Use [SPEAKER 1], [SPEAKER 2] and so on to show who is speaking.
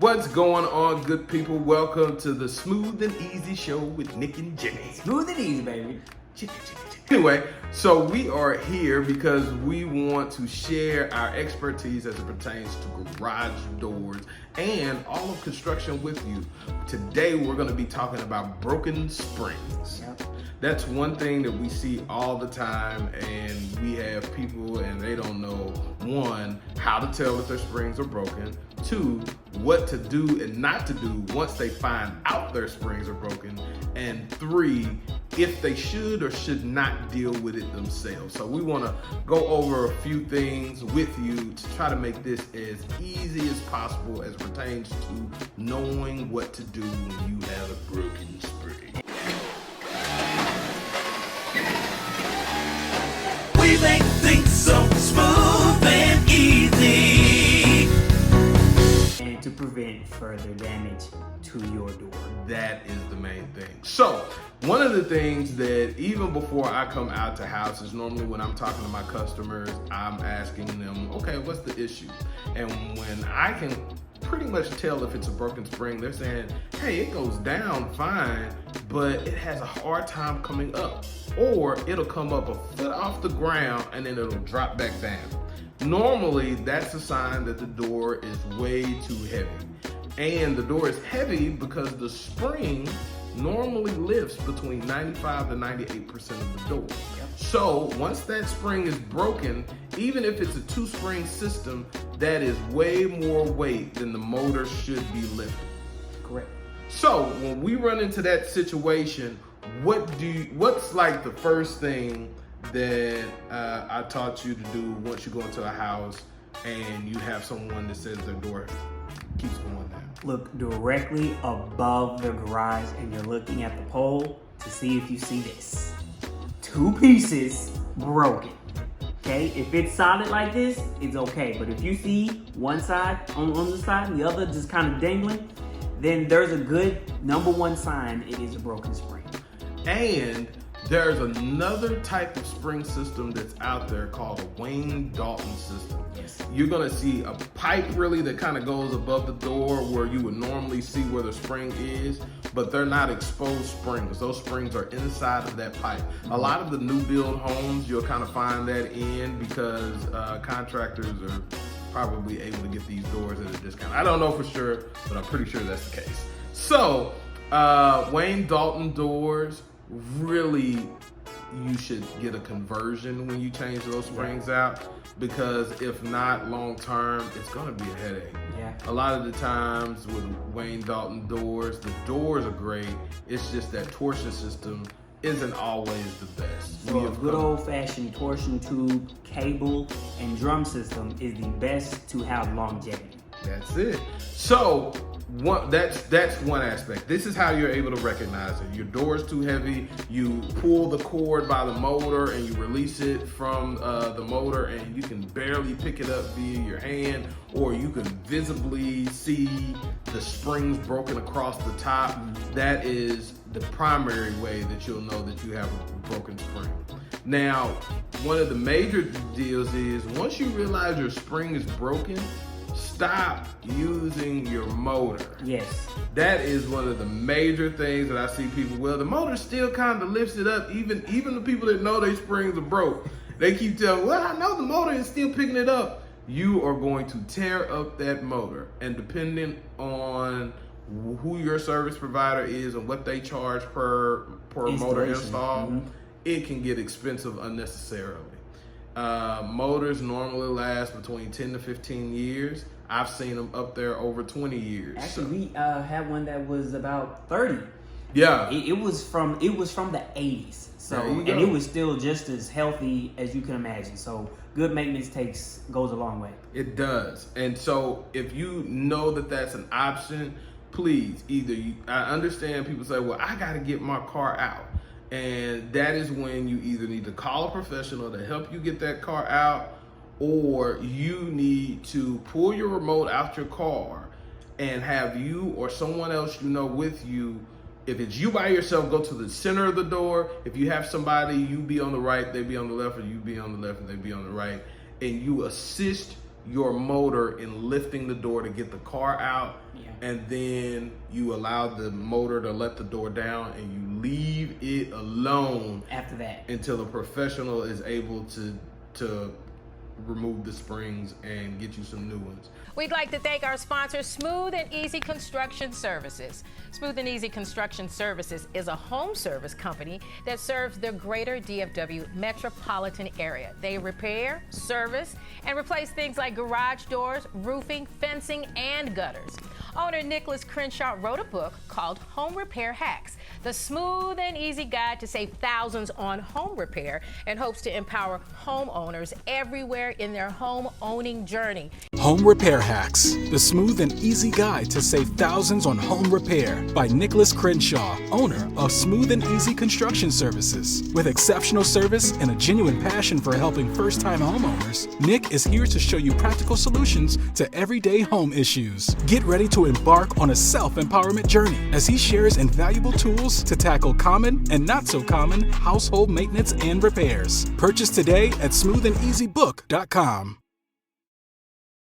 [SPEAKER 1] What's going on, good people? Welcome to the Smooth and Easy show with Nick and Jimmy.
[SPEAKER 2] Smooth and easy, baby.
[SPEAKER 1] Anyway, so we are here because we want to share our expertise as it pertains to garage doors and all of construction with you. Today, we're going to be talking about broken springs.
[SPEAKER 2] Yep.
[SPEAKER 1] That's one thing that we see all the time, and we have people and they don't know, one, how to tell if their springs are broken, two, what to do and not to do once they find out their springs are broken, and three, if they should or should not deal with it themselves. So we want to go over a few things with you to try to make this as easy as possible as it pertains to knowing what to do when you have a broken spring.
[SPEAKER 3] We make things so smooth and easy.
[SPEAKER 2] And to prevent further damage to your door.
[SPEAKER 1] That is the main thing. So one of the things that even before I come out to houses, normally when I'm talking to my customers, I'm asking them, okay, what's the issue? And when I can pretty much tell if it's a broken spring, they're saying, hey, it goes down fine, but it has a hard time coming up. Or it'll come up a foot off the ground and then it'll drop back down. Normally, that's a sign that the door is way too heavy. And the door is heavy because the spring normally lifts between 95 to 98% of the door. So once that spring is broken, even if it's a two-spring system, that is way more weight than the motor should be lifting.
[SPEAKER 2] Correct.
[SPEAKER 1] So when we run into that situation, what's like the first thing that I taught you to do once you go into a house and you have someone that says their door keeps going down?
[SPEAKER 2] Look directly above the garage and you're looking at the pole to see if you see this. Two pieces broken. Okay, if it's solid like this, it's okay. But if you see one side on the side and the other just kind of dangling, then there's a good number one sign it is a broken spring.
[SPEAKER 1] And there's another type of spring system that's out there called a Wayne-Dalton system.
[SPEAKER 2] Yes.
[SPEAKER 1] You're gonna see a pipe really that kind of goes above the door where you would normally see where the spring is, but they're not exposed springs. Those springs are inside of that pipe. A lot of the new build homes, you'll kind of find that in because contractors are probably able to get these doors at a discount. I don't know for sure, but I'm pretty sure that's the case. So, Wayne-Dalton doors, really, you should get a conversion when you change those springs out, because if not, long term, it's gonna be a headache.
[SPEAKER 2] Yeah.
[SPEAKER 1] A lot of the times with Wayne-Dalton doors, the doors are great. It's just that torsion system isn't always the best.
[SPEAKER 2] So a good old-fashioned torsion tube, cable, and drum system is the best to have longevity.
[SPEAKER 1] That's it. So that's one aspect. This is how you're able to recognize it. Your door is too heavy. You pull the cord by the motor and you release it from the motor, and you can barely pick it up via your hand, or you can visibly see the springs broken across the top. That is the primary way that you'll know that you have a broken spring. Now, one of the major deals is once you realize your spring is broken, stop using your motor.
[SPEAKER 2] Yes.
[SPEAKER 1] That is one of the major things that I see people, well, the motor still kind of lifts it up. Even the people that know their springs are broke, they keep telling, well, I know the motor is still picking it up. You are going to tear up that motor. And depending on who your service provider is and what they charge per motor install, it can get expensive unnecessarily. Motors normally last between 10 to 15 years. I've seen them up there over 20 years.
[SPEAKER 2] Actually, we had one that was about 30.
[SPEAKER 1] Yeah.
[SPEAKER 2] It was from the 80s. So, and it was still just as healthy as you can imagine. So good maintenance goes a long way.
[SPEAKER 1] It does. And so if you know that that's an option, please, I understand people say, well, I got to get my car out. And that is when you either need to call a professional to help you get that car out, or you need to pull your remote out your car and have you or someone else you know with you. If it's you by yourself, go to the center of the door. If you have somebody, you be on the right, they be on the left, or you be on the left and they be on the right. And you assist your motor in lifting the door to get the car out,
[SPEAKER 2] Yeah.
[SPEAKER 1] and then you allow the motor to let the door down, and you leave it alone
[SPEAKER 2] After that.
[SPEAKER 1] until a professional is able to remove the springs and get you some new ones.
[SPEAKER 4] We'd like to thank our sponsor, Smooth and Easy Construction Services. Smooth and Easy Construction Services is a home service company that serves the greater DFW metropolitan area. They repair, service, and replace things like garage doors, roofing, fencing, and gutters. Owner Nicholas Crenshaw wrote a book called Home Repair Hacks, the smooth and easy guide to save thousands on home repair, and hopes to empower homeowners everywhere in their home owning journey.
[SPEAKER 5] Home Repair Hacks, the smooth and easy guide to save thousands on home repair by Nicholas Crenshaw, owner of Smooth and Easy Construction Services. With exceptional service and a genuine passion for helping first-time homeowners, Nick is here to show you practical solutions to everyday home issues. Get ready to embark on a self-empowerment journey as he shares invaluable tools to tackle common and not so common household maintenance and repairs. Purchase today at smoothandeasybook.com.